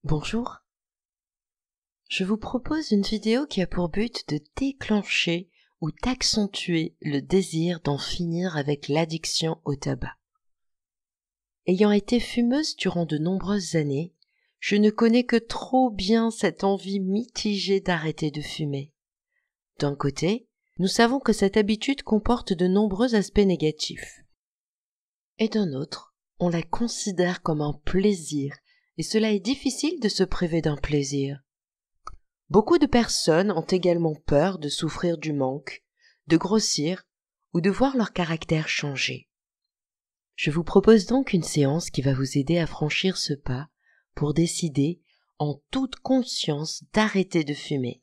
Bonjour, je vous propose une vidéo qui a pour but de déclencher ou d'accentuer le désir d'en finir avec l'addiction au tabac. Ayant été fumeuse durant de nombreuses années, je ne connais que trop bien cette envie mitigée d'arrêter de fumer. D'un côté, nous savons que cette habitude comporte de nombreux aspects négatifs. Et d'un autre, on la considère comme un plaisir, et cela est difficile de se priver d'un plaisir. Beaucoup de personnes ont également peur de souffrir du manque, de grossir ou de voir leur caractère changer. Je vous propose donc une séance qui va vous aider à franchir ce pas pour décider en toute conscience d'arrêter de fumer.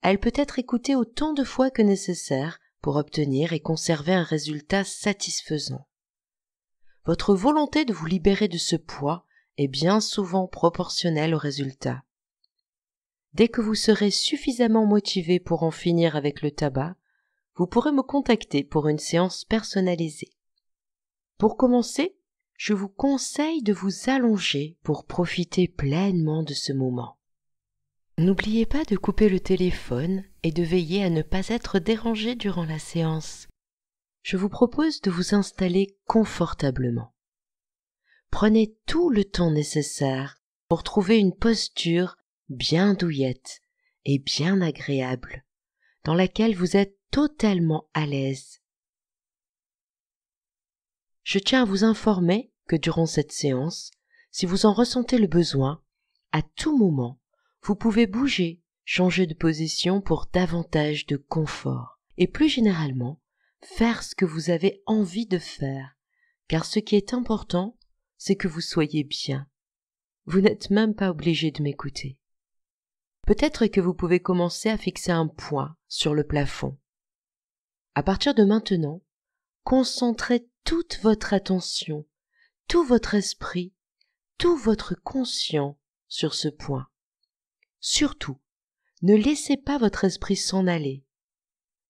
Elle peut être écoutée autant de fois que nécessaire pour obtenir et conserver un résultat satisfaisant. Votre volonté de vous libérer de ce poids est bien souvent proportionnelle au résultat. Dès que vous serez suffisamment motivé pour en finir avec le tabac, vous pourrez me contacter pour une séance personnalisée. Pour commencer, je vous conseille de vous allonger pour profiter pleinement de ce moment. N'oubliez pas de couper le téléphone et de veiller à ne pas être dérangé durant la séance. Je vous propose de vous installer confortablement. Prenez tout le temps nécessaire pour trouver une posture bien douillette et bien agréable, dans laquelle vous êtes totalement à l'aise. Je tiens à vous informer que durant cette séance, si vous en ressentez le besoin, à tout moment, vous pouvez bouger, changer de position pour davantage de confort et plus généralement, faire ce que vous avez envie de faire, car ce qui est important, c'est que vous soyez bien. Vous n'êtes même pas obligé de m'écouter. Peut-être que vous pouvez commencer à fixer un point sur le plafond. À partir de maintenant, concentrez toute votre attention, tout votre esprit, tout votre conscient sur ce point. Surtout, ne laissez pas votre esprit s'en aller.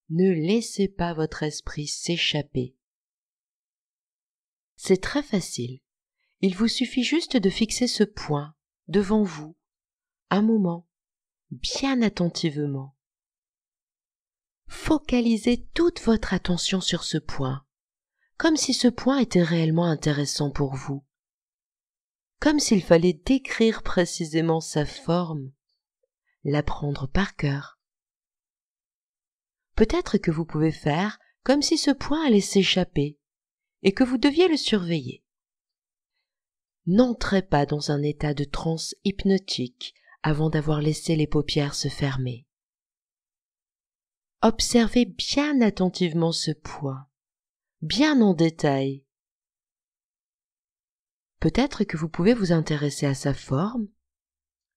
Ne laissez pas votre esprit s'échapper. C'est très facile. Il vous suffit juste de fixer ce point devant vous, un moment, bien attentivement. Focalisez toute votre attention sur ce point, comme si ce point était réellement intéressant pour vous, comme s'il fallait décrire précisément sa forme, l'apprendre par cœur. Peut-être que vous pouvez faire comme si ce point allait s'échapper et que vous deviez le surveiller. N'entrez pas dans un état de transe hypnotique avant d'avoir laissé les paupières se fermer. Observez bien attentivement ce point, bien en détail. Peut-être que vous pouvez vous intéresser à sa forme,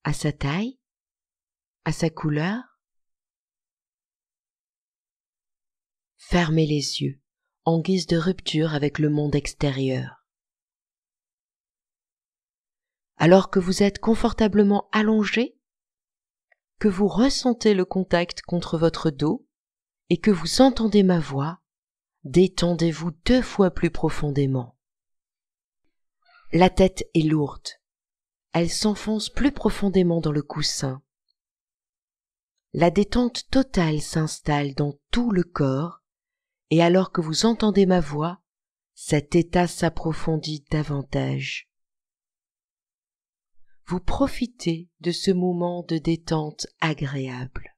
à sa taille, à sa couleur. Fermez les yeux en guise de rupture avec le monde extérieur. Alors que vous êtes confortablement allongé, que vous ressentez le contact contre votre dos et que vous entendez ma voix, détendez-vous 2 fois plus profondément. La tête est lourde. Elle s'enfonce plus profondément dans le coussin. La détente totale s'installe dans tout le corps et alors que vous entendez ma voix, cet état s'approfondit davantage. Vous profitez de ce moment de détente agréable.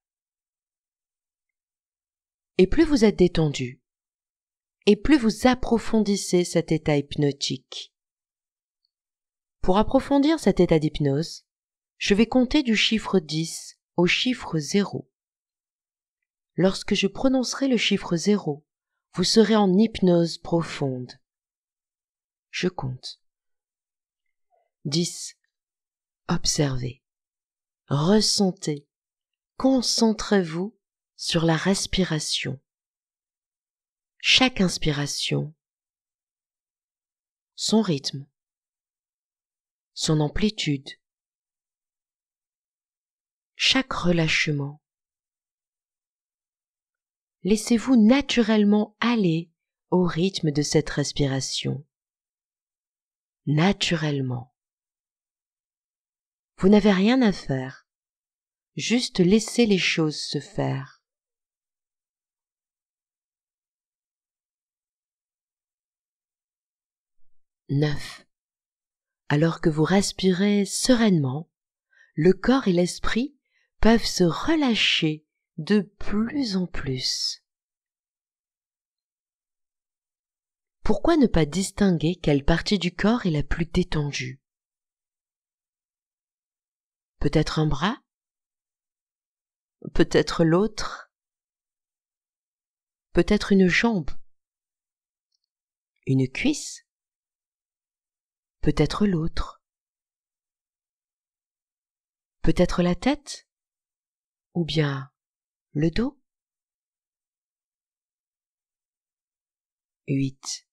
Et plus vous êtes détendu, et plus vous approfondissez cet état hypnotique. Pour approfondir cet état d'hypnose, je vais compter du chiffre 10 au chiffre 0. Lorsque je prononcerai le chiffre 0, vous serez en hypnose profonde. Je compte. 10. Observez, ressentez, concentrez-vous sur la respiration. Chaque inspiration, son rythme, son amplitude, chaque relâchement. Laissez-vous naturellement aller au rythme de cette respiration. Naturellement. Vous n'avez rien à faire. Juste laissez les choses se faire. 9. Alors que vous respirez sereinement, le corps et l'esprit peuvent se relâcher de plus en plus. Pourquoi ne pas distinguer quelle partie du corps est la plus détendue? Peut-être un bras? Peut-être l'autre? Peut-être une jambe? Une cuisse? Peut-être l'autre? Peut-être la tête? Ou bien le dos? 8.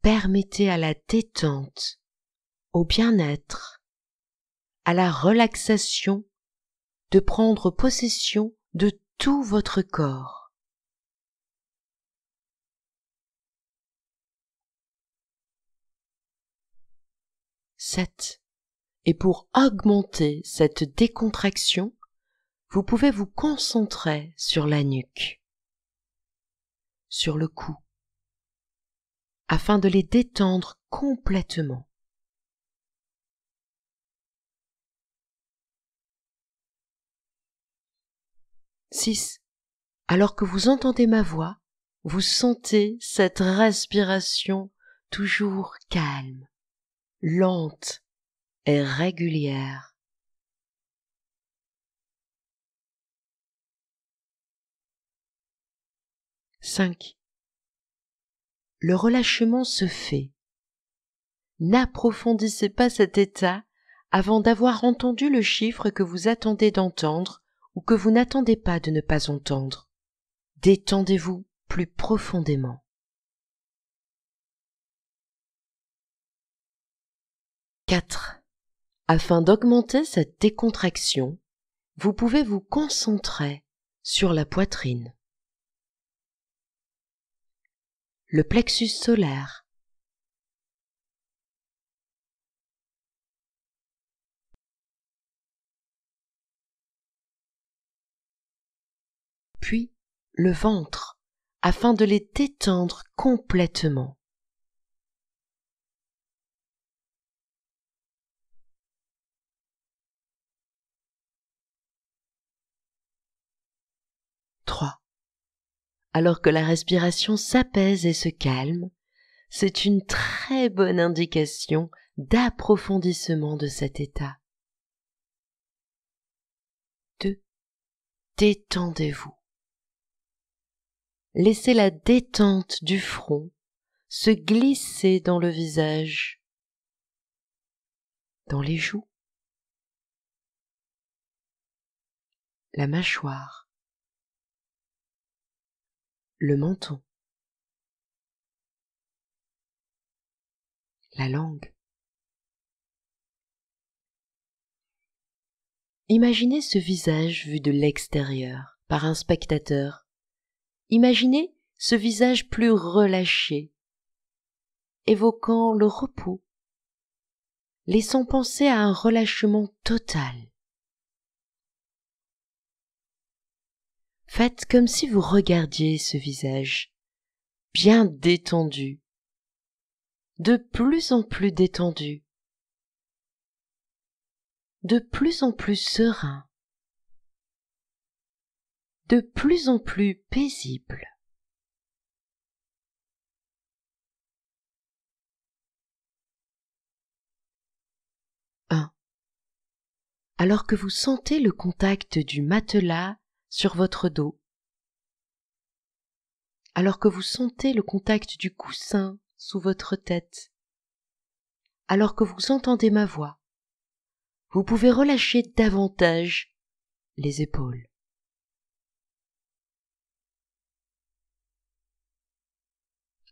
Permettez à la détente, au bien-être, à la relaxation de prendre possession de tout votre corps. 7. Et pour augmenter cette décontraction, vous pouvez vous concentrer sur la nuque, sur le cou, afin de les détendre complètement. 6. Alors que vous entendez ma voix, vous sentez cette respiration toujours calme, lente et régulière. 5. Le relâchement se fait. N'approfondissez pas cet état avant d'avoir entendu le chiffre que vous attendez d'entendre ou que vous n'attendez pas de ne pas entendre. Détendez-vous plus profondément. 4. Afin d'augmenter cette décontraction, vous pouvez vous concentrer sur la poitrine, le plexus solaire, puis le ventre, afin de les détendre complètement. 3. Alors que la respiration s'apaise et se calme, c'est une très bonne indication d'approfondissement de cet état. 2. Détendez-vous. Laissez la détente du front se glisser dans le visage, dans les joues, la mâchoire, le menton, la langue. Imaginez ce visage vu de l'extérieur par un spectateur. Imaginez ce visage plus relâché, évoquant le repos, laissant penser à un relâchement total. Faites comme si vous regardiez ce visage, bien détendu, de plus en plus détendu, de plus en plus serein, de plus en plus paisible. Alors que vous sentez le contact du matelas sur votre dos, alors que vous sentez le contact du coussin sous votre tête, alors que vous entendez ma voix, vous pouvez relâcher davantage les épaules.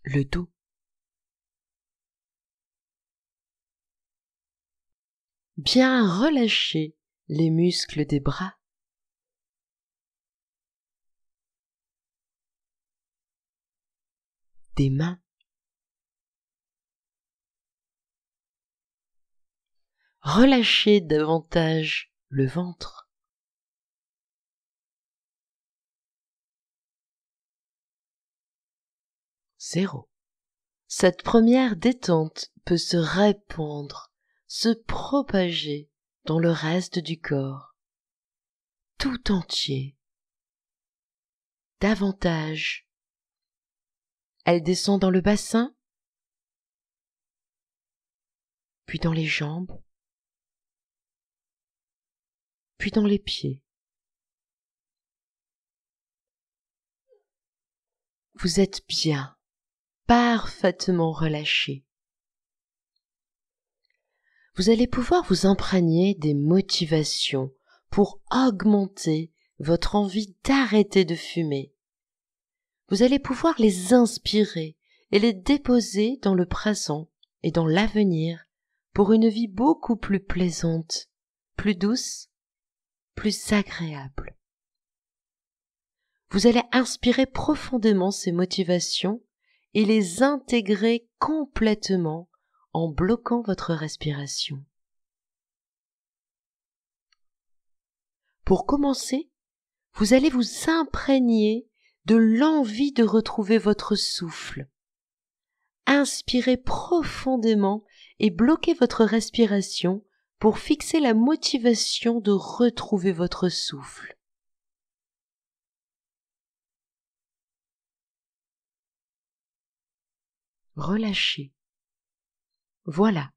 Le dos. Bien relâcher les muscles des bras. Des mains. relâchez davantage le ventre. 0. Cette première détente peut se répandre, se propager dans le reste du corps, tout entier. Davantage. Elle descend dans le bassin, puis dans les jambes, puis dans les pieds. Vous êtes bien, parfaitement relâché. Vous allez pouvoir vous imprégner des motivations pour augmenter votre envie d'arrêter de fumer. Vous allez pouvoir les inspirer et les déposer dans le présent et dans l'avenir pour une vie beaucoup plus plaisante, plus douce, plus agréable. Vous allez inspirer profondément ces motivations et les intégrer complètement en bloquant votre respiration. Pour commencer, vous allez vous imprégner de l'envie de retrouver votre souffle. Inspirez profondément et bloquez votre respiration pour fixer la motivation de retrouver votre souffle. Relâchez. Voilà,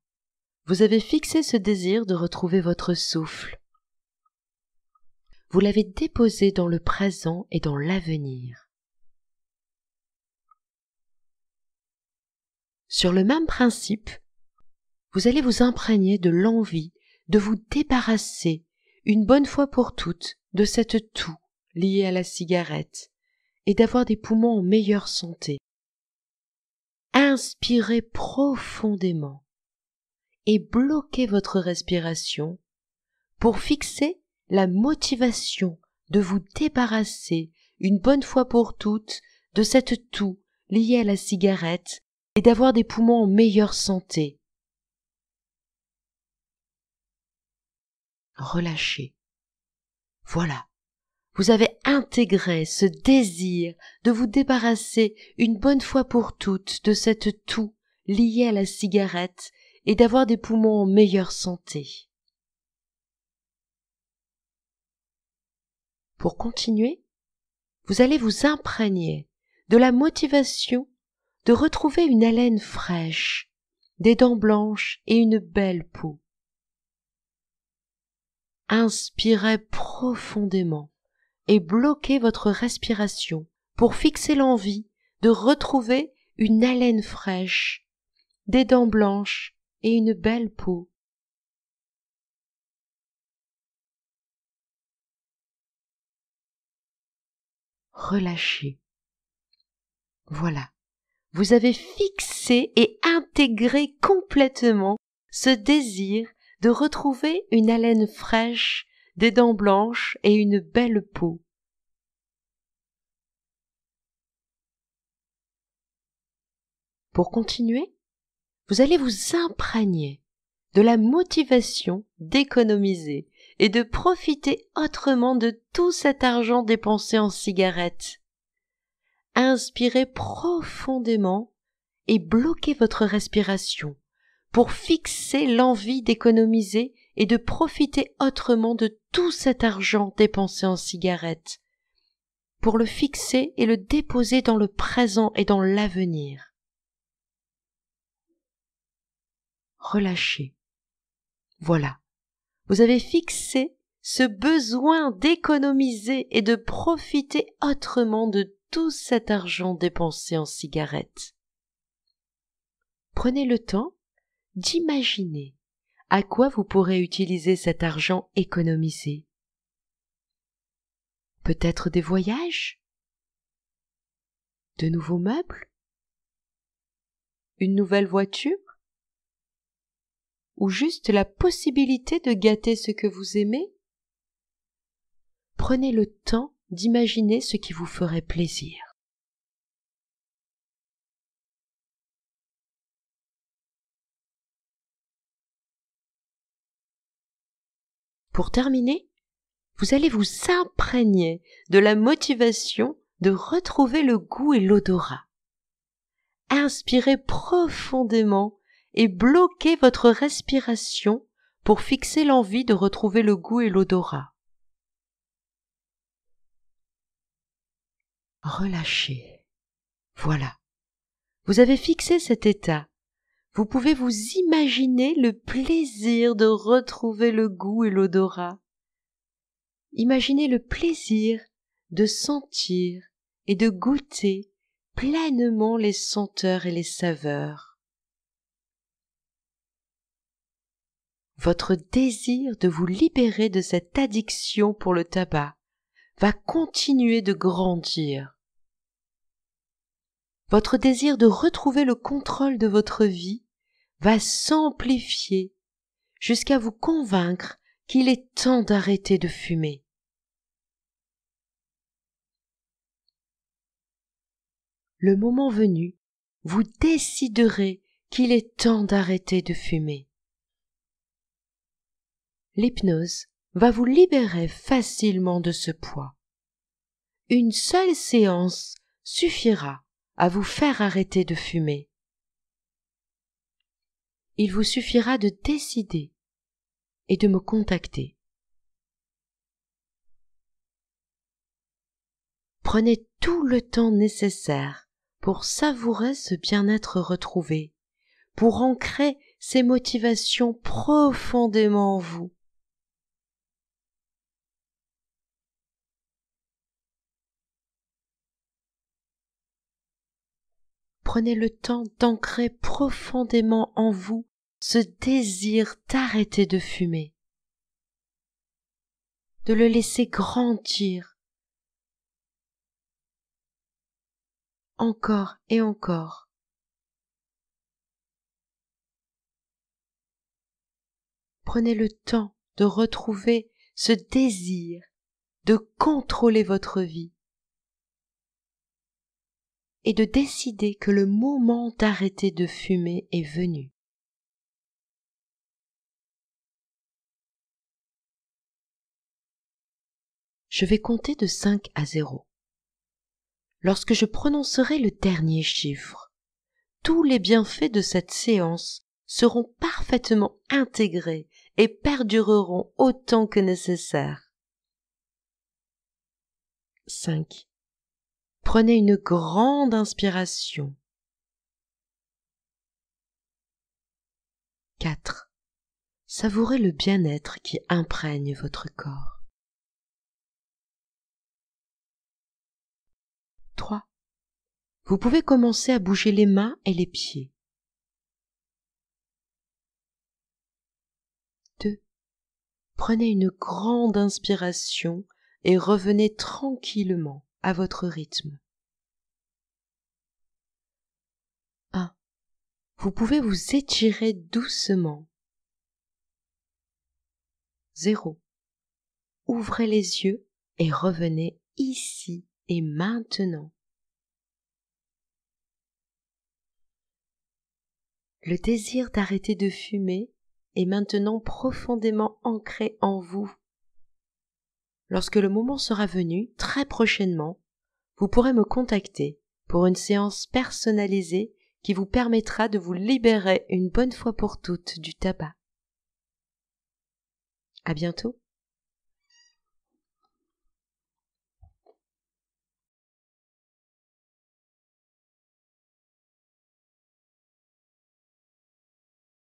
vous avez fixé ce désir de retrouver votre souffle. Vous l'avez déposé dans le présent et dans l'avenir. Sur le même principe, vous allez vous imprégner de l'envie de vous débarrasser une bonne fois pour toutes de cette toux liée à la cigarette et d'avoir des poumons en meilleure santé. Inspirez profondément et bloquez votre respiration pour fixer la motivation de vous débarrasser une bonne fois pour toutes de cette toux liée à la cigarette et d'avoir des poumons en meilleure santé. Relâchez. Voilà, vous avez intégré ce désir de vous débarrasser une bonne fois pour toutes de cette toux liée à la cigarette et d'avoir des poumons en meilleure santé. Pour continuer, vous allez vous imprégner de la motivation de retrouver une haleine fraîche, des dents blanches et une belle peau. Inspirez profondément et bloquez votre respiration pour fixer l'envie de retrouver une haleine fraîche, des dents blanches et une belle peau. Relâchez. Voilà, vous avez fixé et intégré complètement ce désir de retrouver une haleine fraîche, des dents blanches et une belle peau. Pour continuer, vous allez vous imprégner de la motivation d'économiser et de profiter autrement de tout cet argent dépensé en cigarettes. Inspirez profondément et bloquez votre respiration pour fixer l'envie d'économiser et de profiter autrement de tout cet argent dépensé en cigarettes, pour le fixer et le déposer dans le présent et dans l'avenir. Relâchez. Voilà, vous avez fixé ce besoin d'économiser et de profiter autrement de tout cet argent dépensé en cigarettes. Prenez le temps d'imaginer à quoi vous pourrez utiliser cet argent économisé. Peut-être des voyages, de nouveaux meubles, une nouvelle voiture, ou juste la possibilité de gâter ce que vous aimez. Prenez le temps d'imaginer ce qui vous ferait plaisir. Pour terminer, vous allez vous imprégner de la motivation de retrouver le goût et l'odorat. Inspirez profondément et bloquez votre respiration pour fixer l'envie de retrouver le goût et l'odorat. Relâchez. Voilà. Vous avez fixé cet état. Vous pouvez vous imaginer le plaisir de retrouver le goût et l'odorat. Imaginez le plaisir de sentir et de goûter pleinement les senteurs et les saveurs. Votre désir de vous libérer de cette addiction pour le tabac va continuer de grandir. Votre désir de retrouver le contrôle de votre vie va s'amplifier jusqu'à vous convaincre qu'il est temps d'arrêter de fumer. Le moment venu, vous déciderez qu'il est temps d'arrêter de fumer. L'hypnose va vous libérer facilement de ce poids. Une seule séance suffira à vous faire arrêter de fumer. Il vous suffira de décider et de me contacter. Prenez tout le temps nécessaire pour savourer ce bien-être retrouvé, pour ancrer ces motivations profondément en vous. Prenez le temps d'ancrer profondément en vous ce désir d'arrêter de fumer, de le laisser grandir encore et encore. Prenez le temps de retrouver ce désir de contrôler votre vie et de décider que le moment d'arrêter de fumer est venu. Je vais compter de 5 à 0. Lorsque je prononcerai le dernier chiffre, tous les bienfaits de cette séance seront parfaitement intégrés et perdureront autant que nécessaire. 5. Prenez une grande inspiration. 4. Savourez le bien-être qui imprègne votre corps. 3. Vous pouvez commencer à bouger les mains et les pieds. 2. Prenez une grande inspiration et revenez tranquillement à votre rythme. 1. Vous pouvez vous étirer doucement. 0. Ouvrez les yeux et revenez ici et maintenant. Le désir d'arrêter de fumer est maintenant profondément ancré en vous. Lorsque le moment sera venu, très prochainement, vous pourrez me contacter pour une séance personnalisée qui vous permettra de vous libérer une bonne fois pour toutes du tabac. À bientôt.